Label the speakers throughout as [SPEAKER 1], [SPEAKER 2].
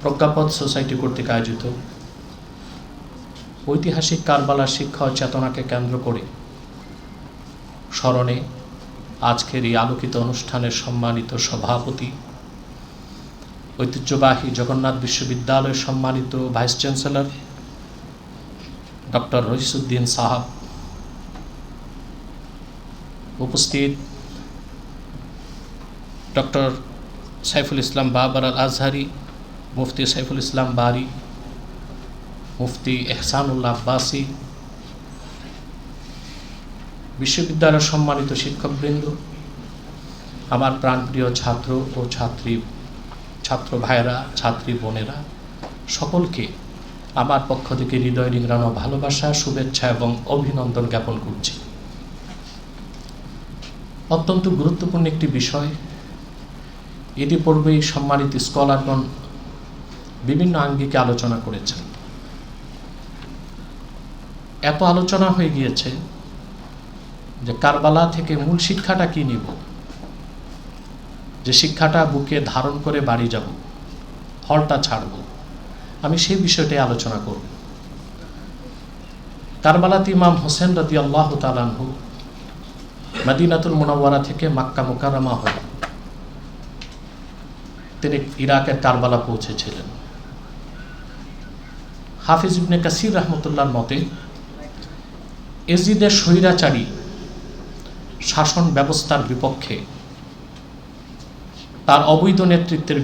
[SPEAKER 1] প্রজ্ঞাপদ society কর্তৃক আয়োজিত ঐতিহাসিক কারবালার শিক্ষা ও চেতনাকে কেন্দ্র করে স্মরণে আজকের এই আলোকিত অনুষ্ঠানের সম্মানিত সভাপতি, ঐতিহ্যবাহী জগন্নাথ বিশ্ববিদ্যালয়ের সম্মানিত ভাইস চ্যান্সেলর ডক্টর রইসুদ্দিন সাহাব, উপস্থিত ডক্টর সাইফুল ইসলাম বাবার আল আজহারি, মুফতি সাইফুল ইসলাম বারি, মুফতি এহসানুল্লাহ আব্বাসী, বিশ্ববিদ্যালয়ের সম্মানিত শিক্ষকবৃন্দ, আমার প্রাণপ্রিয় ছাত্র ও ছাত্র ভাইয়েরা, ছাত্রী বোনেরা, সকলকে আমার পক্ষ থেকে হৃদয় নিংড়ানো ভালোবাসা, শুভেচ্ছা এবং অভিনন্দন জ্ঞাপন করছি। অত্যন্ত গুরুত্বপূর্ণ একটি বিষয়। ইতিপূর্বেই সম্মানিত স্কলারগণ বিভিন্ন আঙ্গিকে আলোচনা করেছেন। এত আলোচনা হয়ে গিয়েছে যে কারবালা থেকে মূল শিক্ষাটা কি নিব, যে শিক্ষাটা বুকে ধারণ করে বাড়ি যাব, হলটা ছাড়ব, আমি সেই বিষয়টাই আলোচনা করব। কারবালাতে ইমাম হোসেন রাদিয়াল্লাহু তাআলা আনহু মদিনাতুল মুনাওয়ারা থেকে মক্কা মুকাররমা হয়ে তিনি ইরাকের কারবালা পৌঁছেছিলেন। হাফিজ ইবনে কাসির রাহমাতুল্লাহর মতে এজিদের স্বৈরাচারী শাসন ব্যবস্থার বিপক্ষে, তার অবৈধ নেতৃত্বের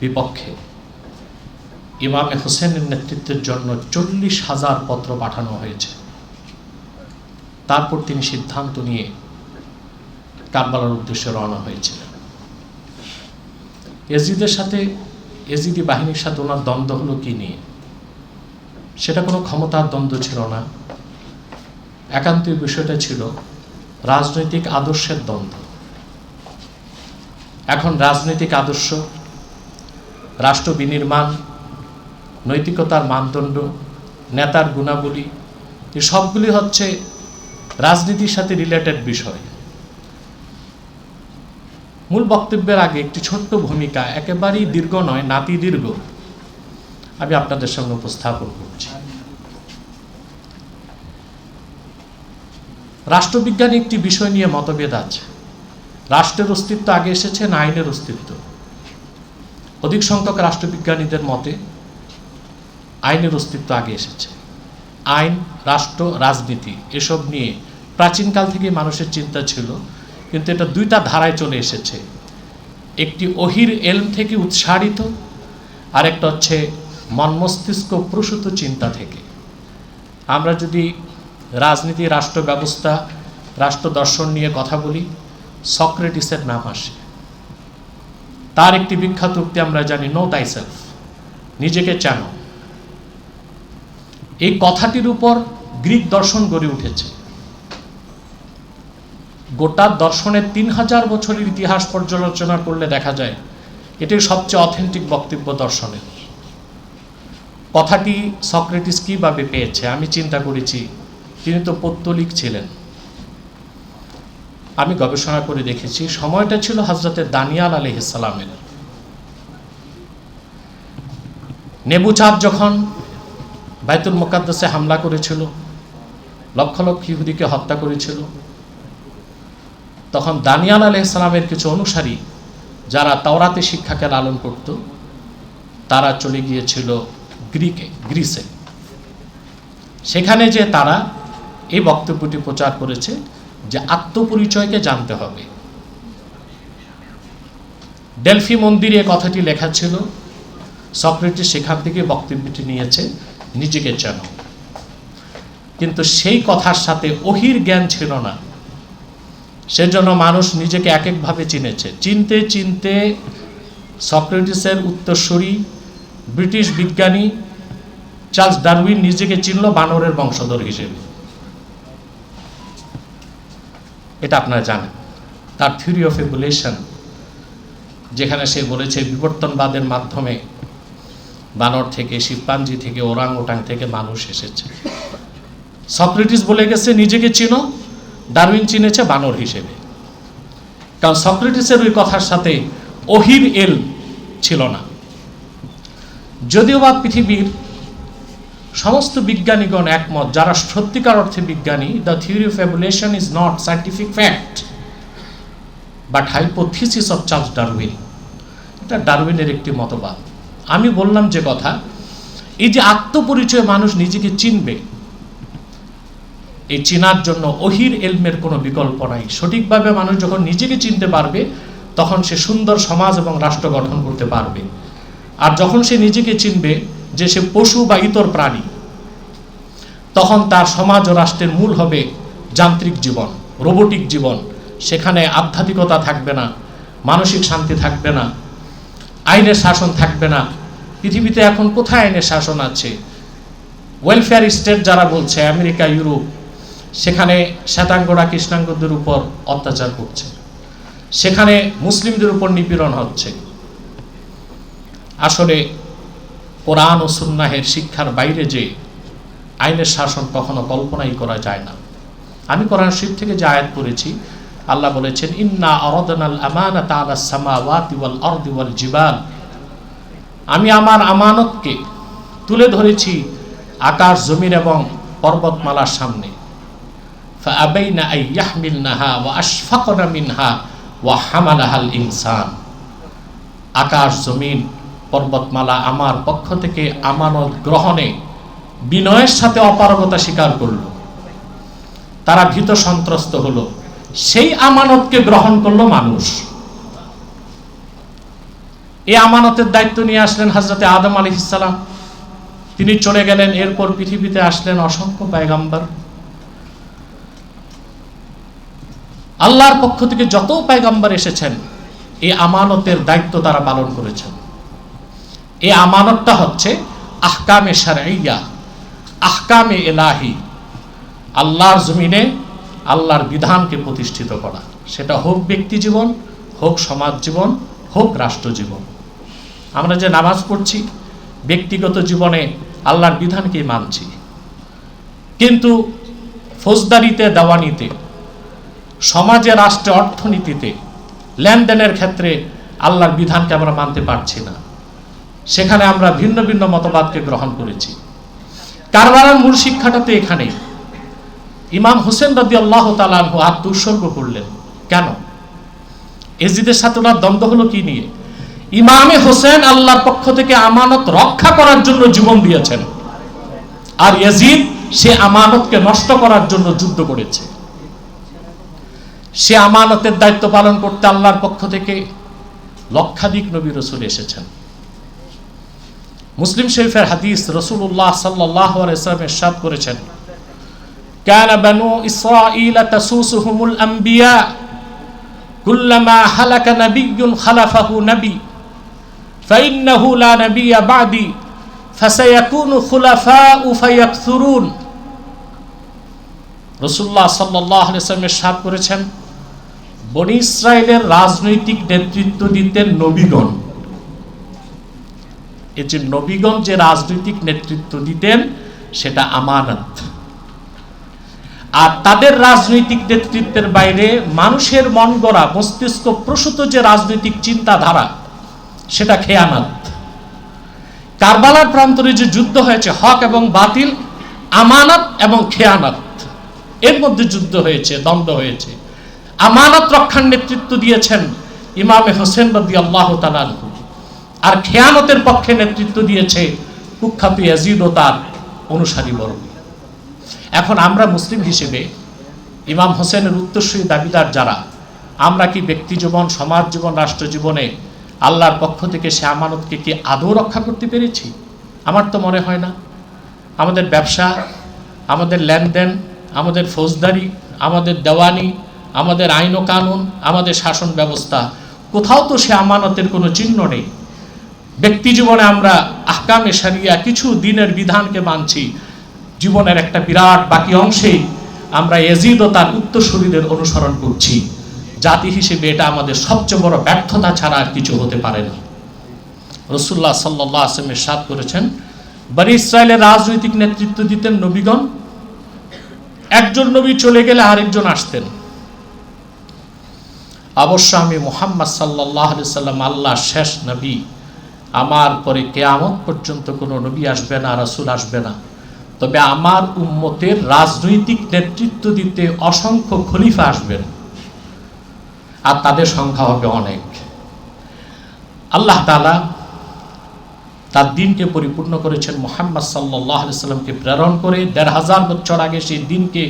[SPEAKER 1] বিপক্ষে ইমামে হোসেনের নেতৃত্বের জন্য 40,000 পত্র পাঠানো হয়েছে। তারপর তিনি সিদ্ধান্ত নিয়ে কারবালার উদ্দেশ্যে রওনা হয়েছিলেন। এজিদি বাহিনীর সাথে ওনার দ্বন্দ্ব হলো কি নিয়ে? সেটা কোনো ক্ষমতার দ্বন্দ্ব ছিল না, একান্তই বিষয়টা ছিল রাজনৈতিক আদর্শের দ্বন্দ্ব। এখন রাজনৈতিক আদর্শ, রাষ্ট্র বিনির্মাণ, নৈতিকতার মানদণ্ড, নেতার গুণাবলী, এই সবগুলি হচ্ছে রাজনীতির সাথে রিলেটেড বিষয়। মূল বক্তব্যের আগে একটি ছোট্ট ভূমিকা, একেবারেই দীর্ঘ নয়, নাতি দীর্ঘ, আমি আপনাদের সঙ্গে উপস্থাপন করছি। রাষ্ট্রবিজ্ঞানে একটি বিষয় নিয়ে মতভেদ আছে। রাষ্ট্রের অস্তিত্ব আগে এসেছে না আইনের অস্তিত্ব? অধিক সংখ্যক রাষ্ট্রবিজ্ঞানীদের মতে আইনের অস্তিত্ব আগে এসেছে। আইন, রাষ্ট্র, রাজনীতি এসব নিয়ে প্রাচীনকাল থেকে মানুষের চিন্তা ছিল, কিন্তু এটা দুইটা ধারায় চলে এসেছে। একটি ওহির এলম থেকে উৎসারিত, আর একটা হচ্ছে মন মস্তিষ্ক প্রসূত চিন্তা থেকে। আমরা যদি রাজনীতি, রাষ্ট্র ব্যবস্থা, রাষ্ট্র দর্শন নিয়ে কথা বলি, সক্রেটিসের নাম আসে। তার একটি বিখ্যাত উক্তি আমরা জানি, নো তাই সেলফ, নিজেকে চেনো। এই কথাটির উপর গ্রিক দর্শন গড়ে উঠেছে। গোটা দর্শনের 3000 বছরের ইতিহাস পর্যালোচনা করলে দেখা যায় এটির সবচেয়ে অথেন্টিক বক্তব্য দর্শনের। কথাটি সক্রেটিস কিভাবে পেয়েছে আমি চিন্তা করেছি। তিনি তো পৌত্তলিক ছিলেন। আমি গবেষণা করে দেখেছি সময়টা ছিল হযরতে দানিয়াল আলাইহিস সালামের। নেবুচাঁদ যখন বাইতুল মুকাদ্দাসে হামলা করেছিল, লক্ষ লক্ষ ইহুদিকে হত্যা করেছিল, তখন দানিয়াল আলাইহিস সালামের কিছু অনুসারী যারা তাওরাতে শিক্ষাকে লালন করত, তারা চলে গিয়েছিল গ্রিসে। সেখানে যে তারা এই বক্তব্যটি প্রচার করেছে যে আত্মপরিচয়কে জানতে হবে। ডেলফি মন্দিরে কথাটি লেখা ছিল। সক্রেটিস সেখান থেকে বক্তব্যটি নিয়েছে, নিজেকে চেনো। কিন্তু সেই কথার সাথে ওহির জ্ঞান ছিল না, সেজন্য মানুষ নিজেকে এক একভাবে চিনেছে। চিনতে চিনতে সক্রেটিসের উত্তরসূরি ব্রিটিশ বিজ্ঞানী চার্লস ডারউইন নিজেকে চিনল বানরের বংশধর হিসেবে। এটা আপনারা জানেন। তার থিওরি অফ এভলিউশন, যেখানে সে বলেছে বিবর্তনবাদের মাধ্যমে বানর থেকে, শিম্পাঞ্জি থেকে, ওরাং ওটাং থেকে মানুষ এসেছে। সক্রেটিস বলে গেছে নিজেকে চিনো, ডারউইন চিনেছে বানর হিসেবে। কারণ সক্রেটিসের ওই কথার সাথে ওহির এল ছিল না। যদিও বা পৃথিবীর সমস্ত বিজ্ঞানীগণ একমত, যারা সত্যিকার অর্থে বিজ্ঞানী, the theory of evolution is not scientific fact but hypothesis of Charles Darwin. এটা ডারউইনের একটি মতবাদ। আমি বললাম যে কথা, এই যে আত্মপরিচয় মানুষ নিজেকে চিনবে, এই চিনার জন্য ওহির এলমের কোনো বিকল্প নাই। সঠিকভাবে মানুষ যখন নিজেকে চিনতে পারবে তখন সে সুন্দর সমাজ এবং রাষ্ট্র গঠন করতে পারবে। আর যখন সে নিজেকে চিনবে যে সে পশু বা ইতর প্রাণী, তখন তার সমাজ ও রাষ্ট্রের মূল হবে যান্ত্রিক জীবন, রোবোটিক জীবন। সেখানে আধ্যাত্মিকতা থাকবে না, মানসিক শান্তি থাকবে না, আইনের শাসন থাকবে না। পৃথিবীতে এখন কোথায় আইনের শাসন আছে? ওয়েলফেয়ার স্টেট যারা বলছে, আমেরিকা, ইউরোপ, সেখানে শ্বেতাঙ্গরা কৃষ্ণাঙ্গদের উপর অত্যাচার করছে, সেখানে মুসলিমদের উপর নিপীড়ন হচ্ছে। আসলে কোরআন ও সুন্নাহের শিক্ষার বাইরে যে আইনের শাসন কখনো কল্পনাই করা যায় না। আমি কোরআন শরীফ থেকে যে আয়াত পড়েছি, আল্লাহ বলেছেন, ইন্না আরাদনাল আমানাতা আলাস সামাওয়াতি ওয়াল আরদি ওয়াল জিবাল, আমি আমার আমানতকে তুলে ধরেছি আকাশ, জমিন এবং পর্বতমালার সামনে। ফাআবাইনা আন ইয়াহমিলনাহা ওয়া আশফাকনা মিনহা ওয়া হামালাহাল ইনসান। আকাশ, জমিন, পর্বতমালা আমার পক্ষ থেকে আমানত গ্রহণে বিনয়ের সাথে অপারগতা স্বীকার করল, তারা ভীত সন্ত্রস্ত হলো, সেই আমানতকে গ্রহণ করলো মানুষ। এই আমানতের দায়িত্ব নিয়ে আসলেন হযরতে আদম আলাইহিস সালাম, তিনি চলে গেলেন। এরপর পৃথিবীতে আসলেন অসংখ্য পয়গম্বর। আল্লাহর পক্ষ থেকে যত পয়গম্বর এসেছেন, এই আমানতের দায়িত্ব তারা পালন করেছেন। এই আমানতটা হচ্ছে আহকামে শারঈয়া, আহকামে ইলাহি, আল্লাহর জমিনে আল্লাহর বিধানকে প্রতিষ্ঠিত করা। সেটা হোক ব্যক্তি জীবন, হোক সমাজ জীবন, হোক রাষ্ট্র জীবন। আমরা যে নামাজ পড়ছি, ব্যক্তিগত জীবনে আল্লাহর বিধানকেই মানছি, কিন্তু ফৌজদারিতে, দেওয়ানিতে, সমাজে, রাষ্ট্রে, অর্থনীতিতে, লেনদেনের ক্ষেত্রে আল্লাহর বিধানকে আমরা মানতে পারছি না। সেখানে আমরা ভিন্ন ভিন্ন মতবাদকে গ্রহণ করেছি। কারবালার মূল শিক্ষাটা তো এখানেই। ইমাম হোসেন রাদিয়াল্লাহু তাআলা আনহু আত্মউৎসর্গ করলেন কেন? এজিদের সাথে ওনার দ্বন্দ্ব হলো কি নিয়ে? ইমামে হোসেন আল্লাহর পক্ষ থেকে আমানত রক্ষা করার জন্য জীবন দিয়েছেন, আর ইয়াজিদ সে আমানতকে নষ্ট করার জন্য যুদ্ধ করেছে। সে আমানতের দায়িত্ব পালন করতে আল্লাহর পক্ষ থেকে লক্ষাধিক নবী রাসূল এসেছেন। মুসলিম শরীফের হাদিস, রাসূলুল্লাহ সাল্লাল্লাহু আলাইহি ওয়াসাল্লাম ইরশাদ করেছেন, কানা বানু ইসরাঈল তাসুসুহুমুল আম্বিয়া কুল্লামা হালাকা নাবিয়্যুন খালাফাহু নবী ফাইন্নাহু লা নাবিয়্যা বা'দি ফাসায়াকুনু খুলাফাউ ফায়াকসুরুন। রাসূলুল্লাহ সাল্লাল্লাহু আলাইহি ওয়াসাল্লাম ইরশাদ করেছেন, বনি ইসরাইলের রাজনৈতিক নেতৃত্ব দিতেন নবীগণ। এই যে নবীগণ যে রাজনৈতিক নেতৃত্ব দিতেন, সেটা আমানত। আর তাদের রাজনৈতিক নেতৃত্বের বাইরে মানুষের মন গড়া, মস্তিষ্ক প্রসূত যে রাজনৈতিক চিন্তাধারা, সেটা খেয়ানত। কারবালার প্রান্তরে যে যুদ্ধ হয়েছে, হক এবং বাতিল, আমানত এবং খেয়ানত, এর মধ্যে যুদ্ধ হয়েছে, দ্বন্দ্ব হয়েছে। আমানত রক্ষার নেতৃত্ব দিয়েছেন ইমামে হোসেন রাদিয়াল্লাহু তাআলা আনহু, আর খেয়ানতের পক্ষে নেতৃত্ব দিয়েছে কুখ্যাত ইয়াজিদ ও তার অনুসারী বর্গ। এখন আমরা মুসলিম হিসেবে ইমাম হোসেনের উত্তরসূরি দাবিদার যারা, আমরা কি ব্যক্তি জীবন, সমাজ জীবন, রাষ্ট্র জীবনে আল্লাহর পক্ষ থেকে সে আমানতকে কি আদৌ রক্ষা করতে পেরেছি? আমার তো মনে হয় না। আমাদের ব্যবসা, আমাদের লেনদেন, আমাদের ফৌজদারি, আমাদের দেওয়ানি, আমাদের আইন ও কানুন, আমাদের শাসন ব্যবস্থা, কোথাও তো সে আমানতের কোনো চিহ্ন নেই। ব্যক্তি জীবনে আমরা আহকামে শরিয়া, কিছু দিনের বিধানকে মানছি, জীবনের একটা বিরাট বাকি অংশেই আমরা ইয়াজিদ ও তার উত্তরসূরিদের অনুসরণ করছি। জাতি হিসেবে এটা আমাদের সবচেয়ে বড় ব্যর্থতা ছাড়া আর কিছু হতে পারে না। রাসূলুল্লাহ সাল্লাল্লাহু আলাইহি ওয়াসাল্লাম ইরশাদ করেছেন, বনি ইসরাইলের রাজনৈতিক নেতৃত্ব দিতেন নবীগণ। একজন নবী চলে গেলে আরেকজন আসতেন। অবশ্য আমি মুহাম্মদ সাল্লাল্লাহু আলাইহি ওয়াসাল্লাম আল্লাহর শেষ নবী, আমার পরে কিয়ামত পর্যন্ত কোনো নবী আসবে না, রাসূল আসবে না, তবে আমার উম্মতের রাজনৈতিক নেতৃত্ব দিতে অসংখ্য খলিফা আসবেন, আর তাদের সংখ্যা হবে অনেক। আল্লাহ তাআলা তার দিনকে পরিপূর্ণ করেছেন মুহাম্মদ সাল্লাল্লাহু আলাইহি সাল্লামকে প্রেরণ করে। ১৫০০ বছর আগে সেই দিনকে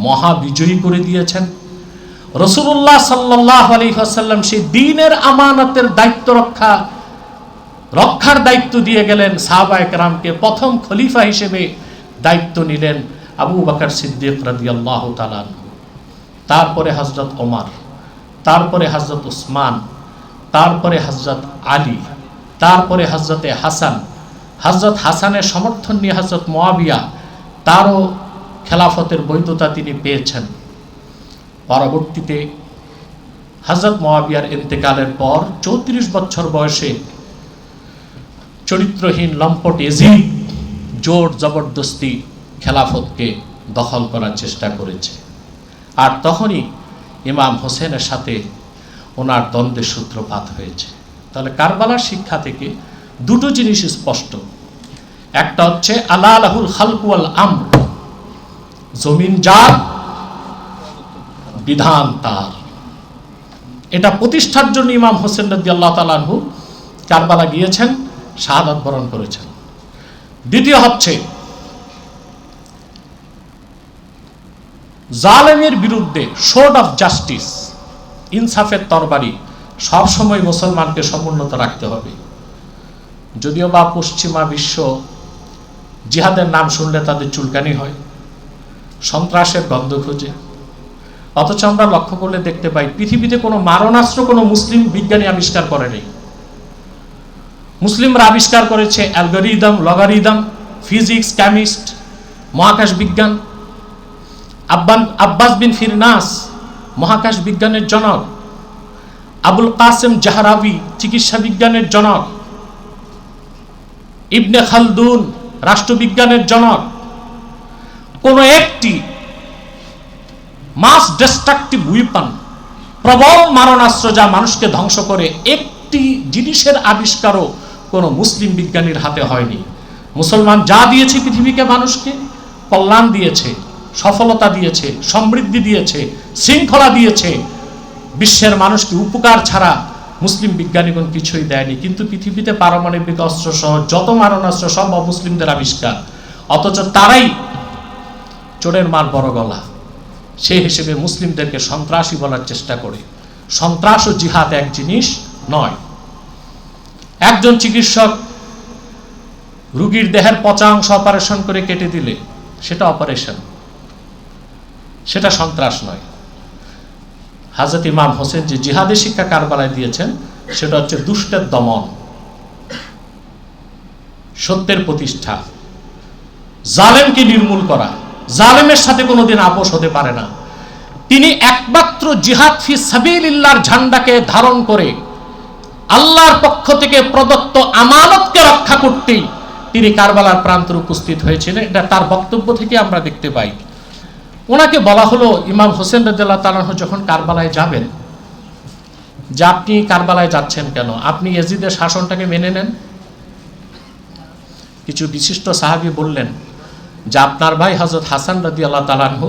[SPEAKER 1] মহাবিজয়ী করে দিয়েছেন। রাসূলুল্লাহ সাল্লাল্লাহু আলাইহি ওয়াসাল্লাম সেই দ্বীনের আমানতের দায়িত্ব রক্ষার দায়িত্ব দিয়ে গেলেন সাহাবায়ে কেরামকে। প্রথম খলিফা হিসেবে দায়িত্ব নিলেন আবু বকর সিদ্দিক রাদিয়াল্লাহু তাআলা, তারপরে হযরত ওমর, তারপরে হযরত উসমান, তারপরে হযরত আলী, তারপরে হযরতে হাসান। হযরত হাসানের সমর্থন নিয়ে হযরত মুয়াবিয়া, তারও খেলাফতের বৈধতা তিনি পেয়েছেন। পরবর্তীতে হযরত মুয়াবিয়ার ইন্তেকালের পর ৩৪ বছর বয়সে চরিত্রহীন লম্পট ইয়াজিদ জোর জবরদস্তি খেলাফতকে দখল করার চেষ্টা করেছে। আর তখনই ইমাম হোসেনের সাথে ওনার দ্বন্দ্বের সূত্রপাত হয়েছে। তাহলে কারবালার শিক্ষা থেকে দুটো জিনিস স্পষ্ট। একটা হচ্ছে আলা লাহুল খালকু ওয়াল আমর, জমিন যার, বিধান তার। এটা প্রতিষ্ঠার জন্য ইমাম হোসেন রাদিয়াল্লাহু তাআলা আনহু কারবালা গিয়েছেন, শাহাদাত বরণ করেছেন। দ্বিতীয় হচ্ছে জালেমের বিরুদ্ধে সোর্ড অফ জাস্টিস, ইনসাফের তরবারি সবসময় মুসলমানকে সমুন্নত রাখতে হবে। যদিও বা পশ্চিমা বিশ্ব জিহাদের নাম শুনলে তাদের চুলকানি হয়, সন্ত্রাসের গন্ধ খোঁজে, অথচ আমরা লক্ষ্য করলে দেখতে পাই পৃথিবীতে কোনো মারণাস্ত্র কোনো মুসলিম বিজ্ঞানী আবিষ্কার করেনি। মুসলিমরা আবিষ্কার করেছে অ্যালগরিদম, লগারিদম, ফিজিক্স, কেমিস্ট, মহাকাশ বিজ্ঞান। আব্বাস বিন ফিরনাস মহাকাশ বিজ্ঞানের জনক, আবুল কাসেম জাহরাবি চিকিৎসা বিজ্ঞানের জনক, ইবনে খালদুন রাষ্ট্রবিজ্ঞানের জনক। কোন একটি মাস ডিস্ট্রাকটিভ উইপন, প্রবল মারণাস্ত্র যা মানুষকে ধ্বংস করে, একটি জিনিসের আবিষ্কারও কোনো মুসলিম বিজ্ঞানীর হাতে হয়নি। মুসলমান যা দিয়েছে পৃথিবীকে, মানুষকে কল্যাণ দিয়েছে, সফলতা দিয়েছে, সমৃদ্ধি দিয়েছে, শৃঙ্খলা দিয়েছে, বিশ্বের মানুষকে উপকার ছাড়া মুসলিম বিজ্ঞানীগণ কিছুই দেয়নি। কিন্তু পৃথিবীতে পারমাণবিক অস্ত্র সহ যত মারণাস্ত্র সব অমুসলিমদের আবিষ্কার, অথচ তারাই চোরের মার বড় গলা। সেই হিসেবে মুসলিমদেরকে সন্ত্রাসী বলার চেষ্টা করে। সন্ত্রাস ও জিহাদ এক জিনিস নয়। একজন চিকিৎসক রোগীর দেহের পচা অংশ অপারেশন করে কেটে দিলে সেটা অপারেশন, সেটা সন্ত্রাস নয়। হযরত ইমাম হোসেন যে জিহাদের শিক্ষা কারবালায় দিয়েছেন সেটা হচ্ছে দুষ্টের দমন, সত্যের প্রতিষ্ঠা, জালেমকে নির্মূল করা। জালেমের সাথে কোনোদিন আপোষ হতে পারে না। তিনি একমাত্র জিহাদ ফি সাবিলিল্লাহর ঝান্ডাকে ধারণ করে আল্লাহর পক্ষ থেকে প্রদত্ত আমানতকে রক্ষা করতেই তিনি কারবালার প্রান্তরে উপস্থিত হয়েছিলেন। এটা তার বক্তব্য থেকে আমরা দেখতে পাই। ওনাকে বলা হলো, ইমাম হোসেন রাদিয়াল্লাহু তাআলা যখন কারবালায় যাবেন, যে আপনি কারবালায় যাচ্ছেন কেন? আপনি ইয়াজিদের শাসনটাকে মেনে নেন। কিছু বিশিষ্ট সাহাবী বললেন যে আপনার ভাই হযরত হাসান রাদিয়াল্লাহু তাআলা আনহু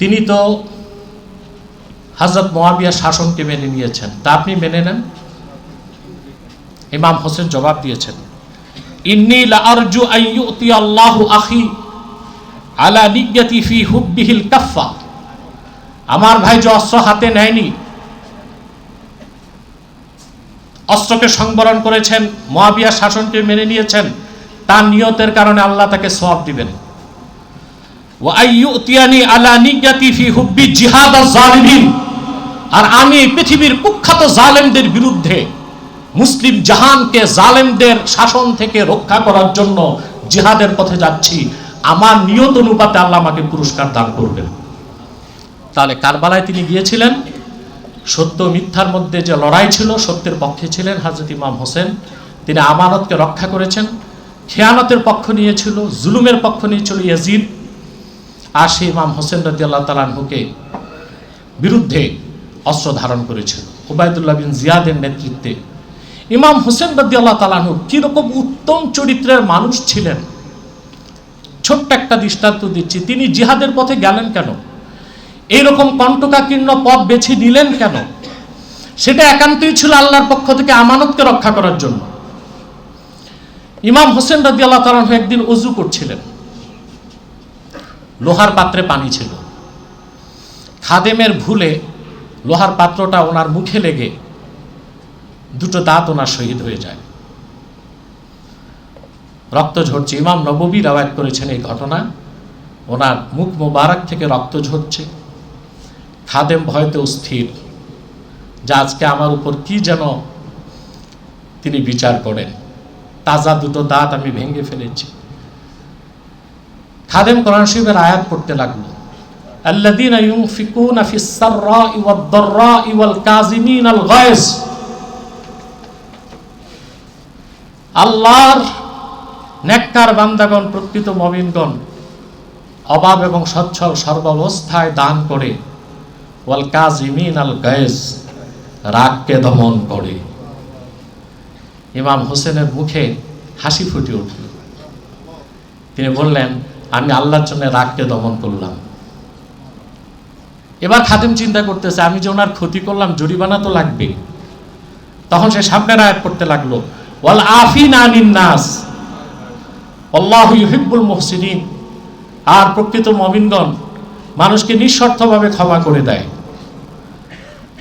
[SPEAKER 1] তিনি তো হযরত মুয়াবিয়ার শাসনকে মেনে নিয়েছেন, তা আপনি মেনে নেন। ইমাম হোসেন জবাব দিয়েছেন, ইন্নী লা আরজু আন ইউতি আল্লাহু আখি আলা নিয়্যাতি ফি হুব্বিহিল কাফফা। আমার ভাই যে অস্ত্র হাতে নেয়নি, অস্ত্রকে সংবরণ করেছেন, মুয়াবিয়ার শাসনকে মেনে নিয়েছেন, তার নিয়তের কারণে আল্লাহ তাকে সওয়াব দিবেন। ওয়া আইয়ুতিয়ানি আলা নিয়্যাতি ফি হুব্বি জিহাদ আয-যালিমিন। আর আমি পৃথিবীর কুখ্যাত জালেমদের বিরুদ্ধে মুসলিম জাহানকে জালেমদের শাসন থেকে রক্ষা করার জন্য জিহাদের পথে যাচ্ছি, আমার নিয়ত অনুপাতে আল্লাহ আমাকে পুরস্কার দান করবেন। তাহলে কারবালায় তিনি গিয়েছিলেন, সত্য মিথ্যার মধ্যে যে লড়াই ছিল, সত্যের পক্ষে ছিলেন হযরত ইমাম হোসেন। তিনি আমানতকে রক্ষা করেছেন। খেয়ানতের পক্ষ নিয়েছিল, জুলুমের পক্ষ নিয়েছিল ইয়াজিদ। আর সেই ইমাম হোসেন রাদিয়াল্লাহু তাআলা আনহুকে বিরুদ্ধে অস্ত্র ধারণ করেছিল উবাইদুল্লাহ বিন জিয়াদের নেতৃত্বে। ইমাম হোসেন রাদিয়াল্লাহু তাআলা আনহু কিরকম উত্তম চরিত্রের মানুষ ছিলেন, ছোট্ট একটা দৃষ্টান্ত দিচ্ছি। তিনি জিহাদের পথে গেলেন কেন, এইরকম কণ্টকাকীর্ণ পথ বেছে নিলেন কেন? সেটা একান্তই ছিল আল্লাহর পক্ষ থেকে আমানতকে রক্ষা করার জন্য। ইমাম হোসেন রাদিয়াল্লাহু তাআলা আনহু একদিন ওযু করছিলেন, লোহার পাত্রে পানি ছিল, খাদেমের ভুলে লোহার পাত্রটা ওনার মুখে লেগে দুটো দাঁত ওনার শহীদ হয়ে যায়, রক্ত ঝরছে। ইমাম নববী রওয়ায়াত করেছেন এই ঘটনা, ওনার মুখ মোবারক থেকে রক্ত ঝরছে। খাদেম ভয়তে অস্থির যে আজকে আমার উপর কি যেন তিনি বিচার করেন, তাজা দুটো দাঁত আমি ভেঙে ফেলেছি। খাদেম কোরআন শরীফের আয়াত পড়তে লাগলো, আল্লাযীনা ইউনফিকুনা ফিস সাররাই ওয়াদ দাররাই ওয়াল কাযিমিনাল গায়জ। আল্লাহর নেককার বান্দাগণ, প্রকৃত মুমিনগণ অভাব এবং সচ্ছল সর্বাবস্থায় দান করে, ওয়াল কাযিমিনাল গায়জ, রাগকে দমন করে। ইমাম হোসেনের মুখে হাসি ফুটে উঠল, তিনি বললেন, আমি আল্লাহর জন্য রাগকে দমন করলাম। এবার খাদেম চিন্তা করতেছে, আমি যে ওনার ক্ষতি করলাম, জরিমানা তো লাগবে। তখন সে সামনের আয়াত পড়তে লাগলো, ওয়াল আফিনা আনিন নাস আল্লাহু ইউহিব্বুল মুহসিনিন। আর প্রকৃত মুমিনগণ মানুষকে নিঃশর্তভাবে ক্ষমা করে দেয়।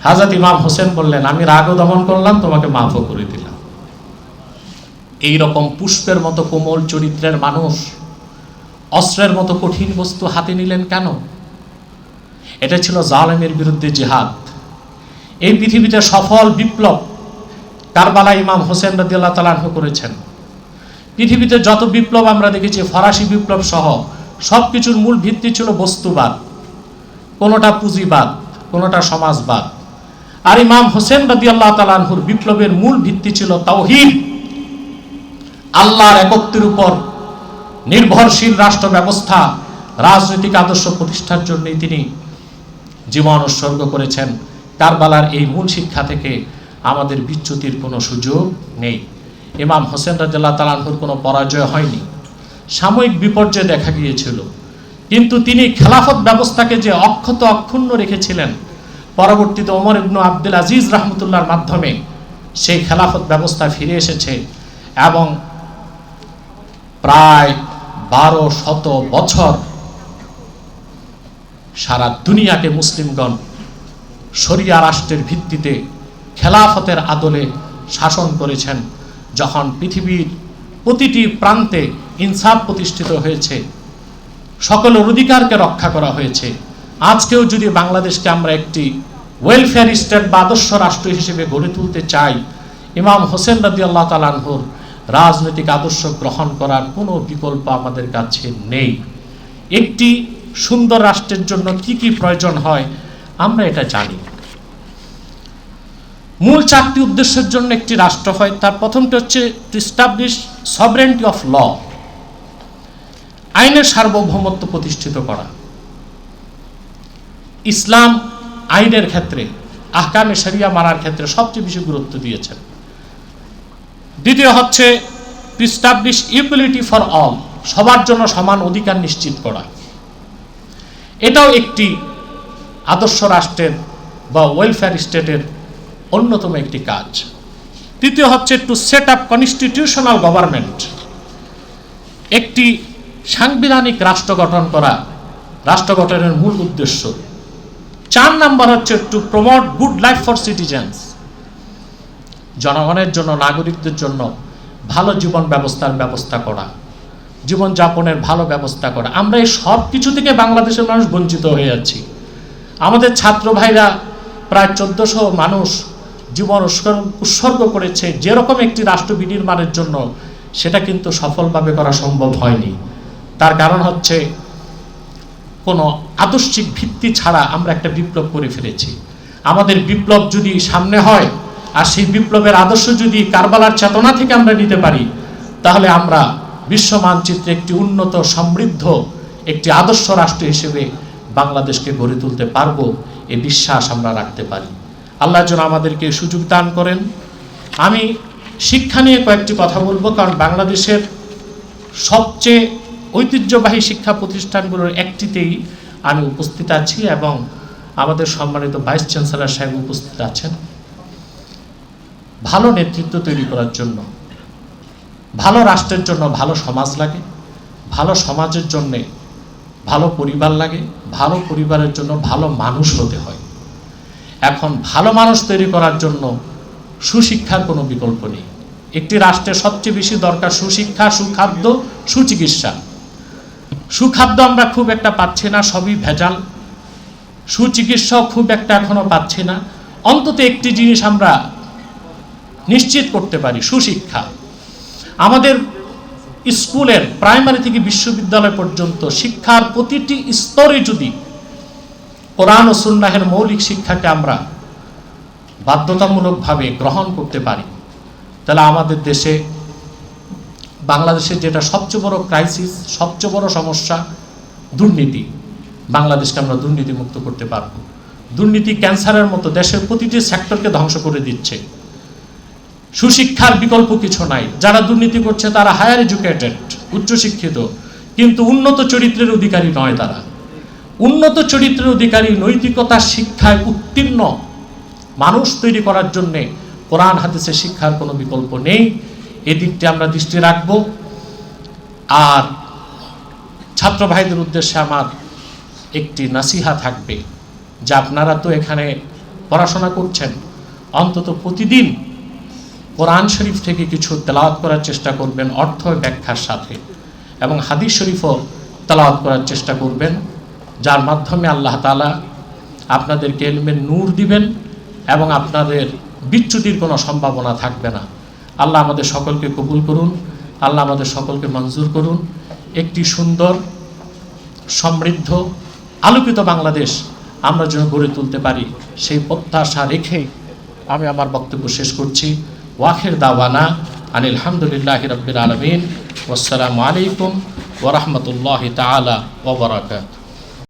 [SPEAKER 1] হযরত ইমাম হোসেন বললেন, আমি রাগও দমন করলাম, তোমাকে মাফও করে দিলাম। এই রকম পুষ্পের মতো কোমল চরিত্রের মানুষ অস্ত্রের মতো কঠিন বস্তু হাতে নিলেন কেন? এটা ছিল জালেমের বিরুদ্ধে জিহাদ। এই পৃথিবীতে সফল বিপ্লব কারবালা ইমাম হোসেন রাদিয়াল্লাহু তাআলা আনহু করেছেন। পৃথিবীতে যত বিপ্লব আমরা দেখেছি, ফরাসি বিপ্লব সহ সব কিছুর মূল ভিত্তি ছিল বস্তুবাদ, কোনোটা পুঁজিবাদ, কোনোটা সমাজবাদ। আর ইমাম হোসেন রাদিয়াল্লাহু তাআলা আনহুর বিপ্লবের মূল ভিত্তি ছিল তাওহীদ, আল্লাহর একত্বের উপর নির্ভরশীল রাষ্ট্র ব্যবস্থা, রাজনৈতিক আদর্শ প্রতিষ্ঠার জন্যই তিনি জীবন উৎসর্গ করেছেন। কারবালার এই মূল শিক্ষা থেকে আমাদের বিচ্যুতির কোনো সুযোগ নেই। ইমাম হোসেন রাদিয়াল্লাহু তাআলা আনহুর কোনো পরাজয় হয়নি, সাময়িক বিপর্যয় দেখা গিয়েছিল, কিন্তু তিনি খেলাফত ব্যবস্থাকে যে অক্ষুণ্ণ রেখেছিলেন, পরবর্তীতে ওমর ইবনে আব্দুল আজিজ রাহমাতুল্লাহর মাধ্যমে সেই খেলাফত ব্যবস্থা ফিরে এসেছে এবং প্রায় 1200 বছর সারা দুনিয়াকে মুসলিমগণ শরিয়া রাষ্ট্রের ভিত্তিতে খেলাফতের আদলে শাসন করেছেন। যখন পৃথিবীর প্রতিটি প্রান্তে ইনসাফ প্রতিষ্ঠিত হয়েছে, সকলের অধিকারকে রক্ষা করা হয়েছে, আজকেও যদি বাংলাদেশকে আমরা একটি ওয়েলফেয়ার স্টেট বা আদর্শ রাষ্ট্র হিসেবে গড়ে তুলতে চাই, ইমাম হোসেন রাদিয়াল্লাহু তাআলা আনহুর রাজনৈতিক আদর্শ গ্রহণ করার কোনো বিকল্প আমাদের কাছে নেই। একটি সুন্দর রাষ্ট্রের জন্য কি কি প্রয়োজন হয় আমরা এটা জানি। মূল 4টি উদ্দেশ্যের জন্য একটি রাষ্ট্র হয়। তার প্রথমটি হচ্ছে to establish sovereignty of law, আইনের সার্বভৌমত্ব প্রতিষ্ঠিত করা। ইসলাম আইনের ক্ষেত্রে, আহকামে শরিয়া মানার ক্ষেত্রে সবচেয়ে বেশি গুরুত্ব দিয়েছেন। দ্বিতীয় হচ্ছে to establish equality for all, সবার জন্য সমান অধিকার নিশ্চিত করা। এটাও একটি আদর্শ রাষ্ট্রের বা ওয়েলফেয়ার স্টেটের অন্যতম একটি কাজ। তৃতীয় হচ্ছে to set up constitutional government, একটি সাংবিধানিক রাষ্ট্র গঠন করা রাষ্ট্র গঠনের মূল উদ্দেশ্য। 4 নাম্বার হচ্ছে to promote good life for citizens, জনগণের জন্য, নাগরিকদের জন্য ভালো জীবন ব্যবস্থা করা, জীবনযাপনের ভালো ব্যবস্থা করা। আমরা এই সব কিছু থেকে বাংলাদেশের মানুষ বঞ্চিত হয়ে যাচ্ছি। আমাদের ছাত্র ভাইরা প্রায় 1400 মানুষ জীবন উৎসর্গ করেছে যেরকম একটি রাষ্ট্র বিনির্মাণের জন্য, সেটা কিন্তু সফলভাবে করা সম্ভব হয়নি। তার কারণ হচ্ছে কোনো আদর্শিক ভিত্তি ছাড়া আমরা একটা বিপ্লব করে ফেলেছি। আমাদের বিপ্লব যদি সামনে হয় আর সেই বিপ্লবের আদর্শ যদি কারবালার চেতনা থেকে আমরা নিতে পারি, তাহলে আমরা বিশ্ব মানচিত্রে একটি উন্নত সমৃদ্ধ একটি আদর্শ রাষ্ট্র হিসেবে বাংলাদেশকে গড়ে তুলতে পারবো, এই বিশ্বাস আমরা রাখতে পারি। আল্লাহ যেন আমাদেরকে সুযোগ দান করেন। আমি শিক্ষা নিয়ে কয়েকটি কথা বলবো, কারণ বাংলাদেশের সবচেয়ে ঐতিহ্যবাহী শিক্ষা প্রতিষ্ঠানগুলোর একটিতেই আমি উপস্থিত আছি এবং আমাদের সম্মানিত ভাইস চ্যান্সেলর সাহেব উপস্থিত আছেন। ভালো নেতৃত্ব তৈরি করার জন্য, ভালো রাষ্ট্রের জন্য ভালো সমাজ লাগে, ভালো সমাজের জন্যে ভালো পরিবার লাগে, ভালো পরিবারের জন্য ভালো মানুষ হতে হয়। এখন ভালো মানুষ তৈরি করার জন্য সুশিক্ষার কোনো বিকল্প নেই। একটি রাষ্ট্রের সবচেয়ে বেশি দরকার সুশিক্ষা, সুখাদ্য, সুচিকিৎসা। সুখাদ্য আমরা খুব একটা পাচ্ছি না, সবই ভেজাল। সুচিকিৎসাও খুব একটা এখনো পাচ্ছি না। অন্তত একটি জিনিস আমরা নিশ্চিত করতে পারি, সুশিক্ষা। আমাদের স্কুলের প্রাইমারি থেকে বিশ্ববিদ্যালয় পর্যন্ত শিক্ষার প্রতিটি স্তরে যদি কোরআন ও সুন্নাহের মৌলিক শিক্ষাকে আমরা বাধ্যতামূলকভাবে গ্রহণ করতে পারি, তাহলে আমাদের দেশে, বাংলাদেশের যেটা সবচেয়ে বড় ক্রাইসিস, সবচেয়ে বড় সমস্যা দুর্নীতি, বাংলাদেশকে আমরা দুর্নীতিমুক্ত করতে পারব। দুর্নীতি ক্যান্সারের মতো দেশের প্রতিটি সেক্টরকে ধ্বংস করে দিচ্ছে। সুশিক্ষার বিকল্প কিছু নাই। যারা দুর্নীতি করছে তারা হায়ার এডুকেটেড, উচ্চশিক্ষিত, কিন্তু উন্নত চরিত্রের অধিকারী নয়। তারা উন্নত চরিত্রের অধিকারী, নৈতিকতার শিক্ষায় উত্তীর্ণ মানুষ তৈরি করার জন্যে কোরআন হাদিসের শিক্ষার কোনো বিকল্প নেই। এদিকটি আমরা দৃষ্টি রাখব। আর ছাত্র ভাইদের উদ্দেশ্যে আমার একটি নাসিহা থাকবে যে আপনারা তো এখানে পড়াশোনা করছেন, অন্তত প্রতিদিন কোরআন শরীফ থেকে কিছু তেলাওয়াত করার চেষ্টা করবেন অর্থ ব্যাখ্যার সাথে, এবং হাদিস শরীফও তেলাওয়াত করার চেষ্টা করবেন, যার মাধ্যমে আল্লাহ তাআলা আপনাদেরকে ইলমের নূর দিবেন এবং আপনাদের বিচ্যুতির কোনো সম্ভাবনা থাকবে না। আল্লাহ আমাদের সকলকে কবুল করুন, আল্লাহ আমাদের সকলকে মঞ্জুর করুন। একটি সুন্দর, সমৃদ্ধ, আলোকিত বাংলাদেশ আমরা যেন গড়ে তুলতে পারি, সেই প্রত্যাশা রেখেই আমি আমার বক্তব্য শেষ করছি। ওয়াখির দাওয়ানা আনিল হামদুলিল্লাহি রাব্বিল আলামিন। ওয়াসসালামু আলাইকুম ওয়া রাহমাতুল্লাহি তাআলা ওয়া বারাকাতুহু।